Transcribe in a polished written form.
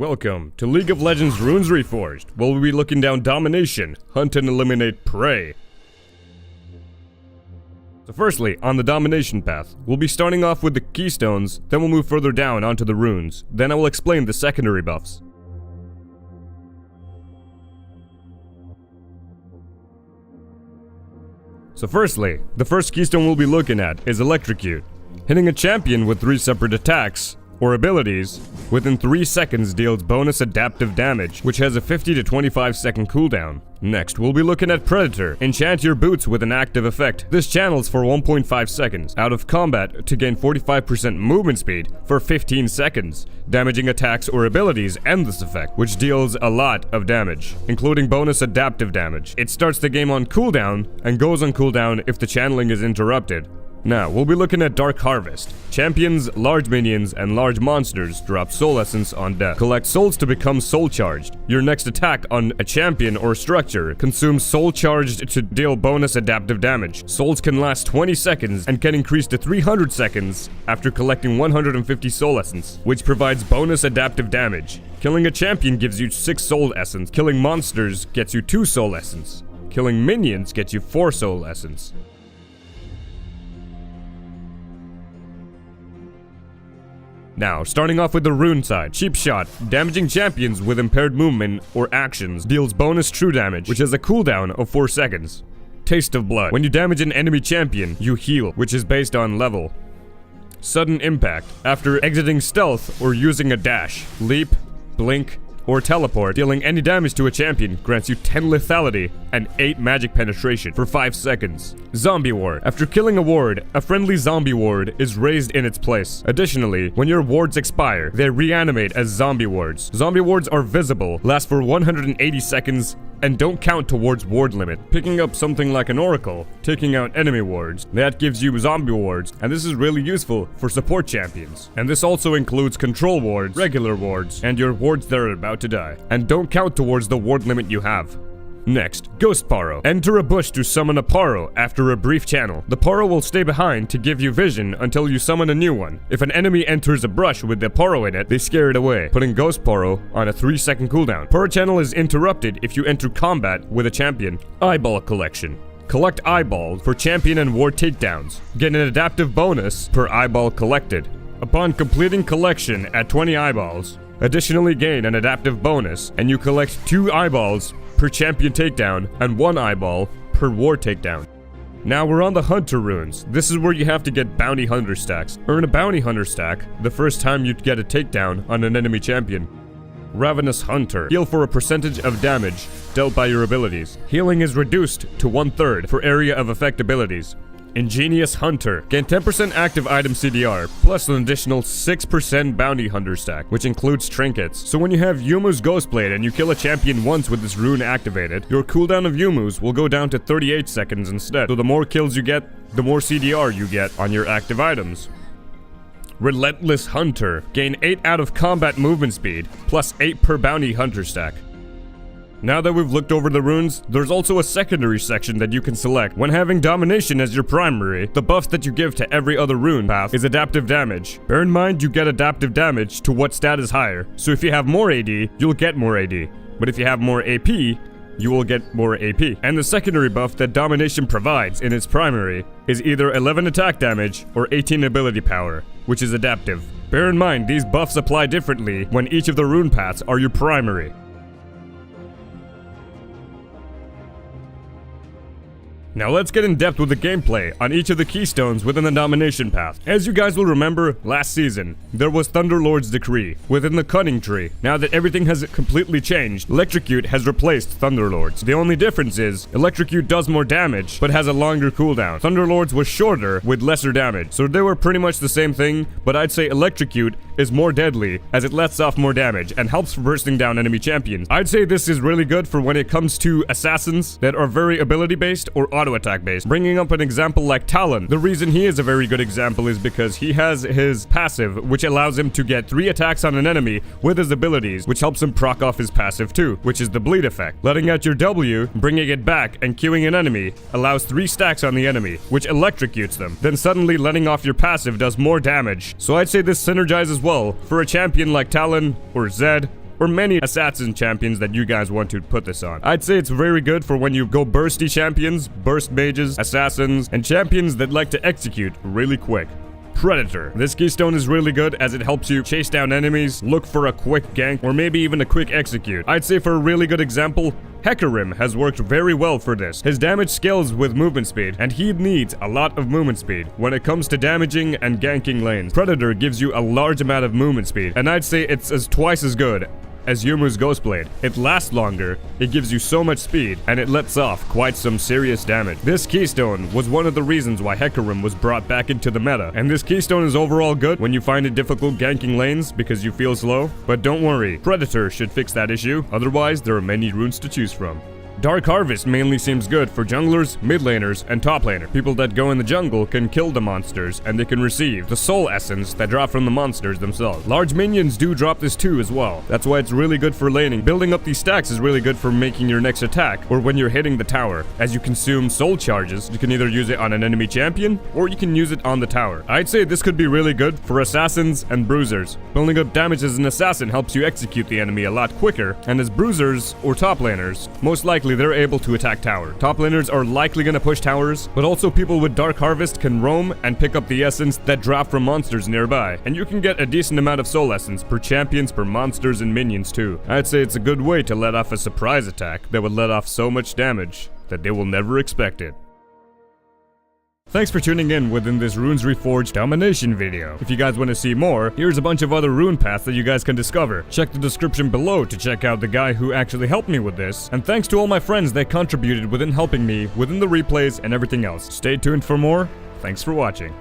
Welcome to League of Legends Runes Reforged, where we'll be looking down Domination, Hunt and Eliminate Prey. So firstly, on the Domination path, we'll be starting off with the keystones, then we'll move further down onto the runes, then I will explain the secondary buffs. So firstly, the first keystone we'll be looking at is Electrocute. Hitting a champion with 3 separate attacks, or abilities, within 3 seconds deals bonus adaptive damage, which has a 50 to 25 second cooldown. Next, we'll be looking at Predator. Enchant your boots with an active effect. This channels for 1.5 seconds out of combat to gain 45% movement speed for 15 seconds. Damaging attacks or abilities end this effect, which deals a lot of damage, including bonus adaptive damage. It starts the game on cooldown and goes on cooldown if the channeling is interrupted. Now, we'll be looking at Dark Harvest. Champions, large minions, and large monsters drop soul essence on death. Collect souls to become soul charged. Your next attack on a champion or structure consumes soul charged to deal bonus adaptive damage. Souls can last 20 seconds and can increase to 300 seconds after collecting 150 soul essence, which provides bonus adaptive damage. Killing a champion gives you 6 soul essence. Killing monsters gets you 2 soul essence. Killing minions gets you 4 soul essence. Now, starting off with the rune side. Cheap Shot. Damaging champions with impaired movement or actions deals bonus true damage, which has a cooldown of 4 seconds. Taste of Blood. When you damage an enemy champion, you heal, which is based on level. Sudden Impact. After exiting stealth or using a dash, leap, blink, or teleport, dealing any damage to a champion grants you 10 lethality and 8 magic penetration for 5 seconds. Zombie Ward. After killing a ward, a friendly zombie ward is raised in its place. Additionally, when your wards expire, they reanimate as zombie wards. Zombie wards are visible, last for 180 seconds, and don't count towards ward limit. Picking up something like an oracle, taking out enemy wards, that gives you zombie wards, and this is really useful for support champions. And this also includes control wards, regular wards, and your wards that are about to die. And don't count towards the ward limit you have. Next, Ghost Paro. Enter a bush to summon a Paro after a brief channel. The Paro will stay behind to give you vision until you summon a new one. If an enemy enters a brush with the Paro in it, they scare it away, putting Ghost Paro on a 3-second cooldown. Paro channel is interrupted if you enter combat with a champion. Eyeball Collection. Collect eyeballs for champion and ward takedowns. Get an adaptive bonus per eyeball collected. Upon completing collection at 20 eyeballs, additionally gain an adaptive bonus, and you collect 2 eyeballs per champion takedown and 1 eyeball per ward takedown. Now we're on the Hunter runes. This is where you have to get Bounty Hunter stacks. Earn a Bounty Hunter stack the first time you get a takedown on an enemy champion. Ravenous Hunter. Heal for a percentage of damage dealt by your abilities. Healing is reduced to 1/3 for area of effect abilities. Ingenious Hunter. Gain 10% active item CDR, plus an additional 6% Bounty Hunter stack, which includes trinkets. So when you have Yumu's Ghostblade and you kill a champion once with this rune activated, your cooldown of Yumu's will go down to 38 seconds instead. So the more kills you get, the more CDR you get on your active items. Relentless Hunter. Gain 8 out of combat movement speed, plus 8 per Bounty Hunter stack. Now that we've looked over the runes, there's also a secondary section that you can select. When having Domination as your primary, the buffs that you give to every other rune path is adaptive damage. Bear in mind you get adaptive damage to what stat is higher, so if you have more AD, you'll get more AD. But if you have more AP, you will get more AP. And the secondary buff that Domination provides in its primary is either 11 attack damage or 18 ability power, which is adaptive. Bear in mind these buffs apply differently when each of the rune paths are your primary. Now let's get in depth with the gameplay on each of the keystones within the Domination path. As you guys will remember, last season, there was Thunderlord's Decree within the Cunning Tree. Now that everything has completely changed, Electrocute has replaced Thunderlords. The only difference is, Electrocute does more damage, but has a longer cooldown. Thunderlords was shorter, with lesser damage. So they were pretty much the same thing, but I'd say Electrocute is more deadly, as it lets off more damage, and helps bursting down enemy champions. I'd say this is really good for when it comes to assassins that are very ability-based or auto-attack based. Bringing up an example like Talon, the reason he is a very good example is because he has his passive, which allows him to get 3 attacks on an enemy with his abilities, which helps him proc off his passive too, which is the bleed effect. Letting out your W, bringing it back, and queuing an enemy allows 3 stacks on the enemy, which electrocutes them. Then suddenly letting off your passive does more damage. So I'd say this synergizes well for a champion like Talon or Zed or many assassin champions that you guys want to put this on. I'd say it's very good for when you go bursty champions, burst mages, assassins, and champions that like to execute really quick. Predator. This keystone is really good as it helps you chase down enemies, look for a quick gank, or maybe even a quick execute. I'd say for a really good example, Hecarim has worked very well for this. His damage scales with movement speed, and he needs a lot of movement speed when it comes to damaging and ganking lanes. Predator gives you a large amount of movement speed, and I'd say it's twice as good as Yumu's Ghostblade. It lasts longer, it gives you so much speed, and it lets off quite some serious damage. This keystone was one of the reasons why Hecarim was brought back into the meta, and this keystone is overall good when you find it difficult ganking lanes because you feel slow. But don't worry, Predator should fix that issue, otherwise there are many runes to choose from. Dark Harvest mainly seems good for junglers, mid laners, and top laner. People that go in the jungle can kill the monsters, and they can receive the soul essence that drop from the monsters themselves. Large minions do drop this too as well. That's why it's really good for laning. Building up these stacks is really good for making your next attack, or when you're hitting the tower. As you consume soul charges, you can either use it on an enemy champion, or you can use it on the tower. I'd say this could be really good for assassins and bruisers. Building up damage as an assassin helps you execute the enemy a lot quicker, and as bruisers or top laners, most likely they're able to attack tower. Top laners are likely gonna push towers, but also people with Dark Harvest can roam and pick up the essence that drop from monsters nearby. And you can get a decent amount of soul essence per champions, per monsters, and minions too. I'd say it's a good way to let off a surprise attack that would let off so much damage that they will never expect it. Thanks for tuning in within this Runes Reforged Domination video. If you guys want to see more, here's a bunch of other rune paths that you guys can discover. Check the description below to check out the guy who actually helped me with this, and thanks to all my friends that contributed within helping me within the replays and everything else. Stay tuned for more. Thanks for watching.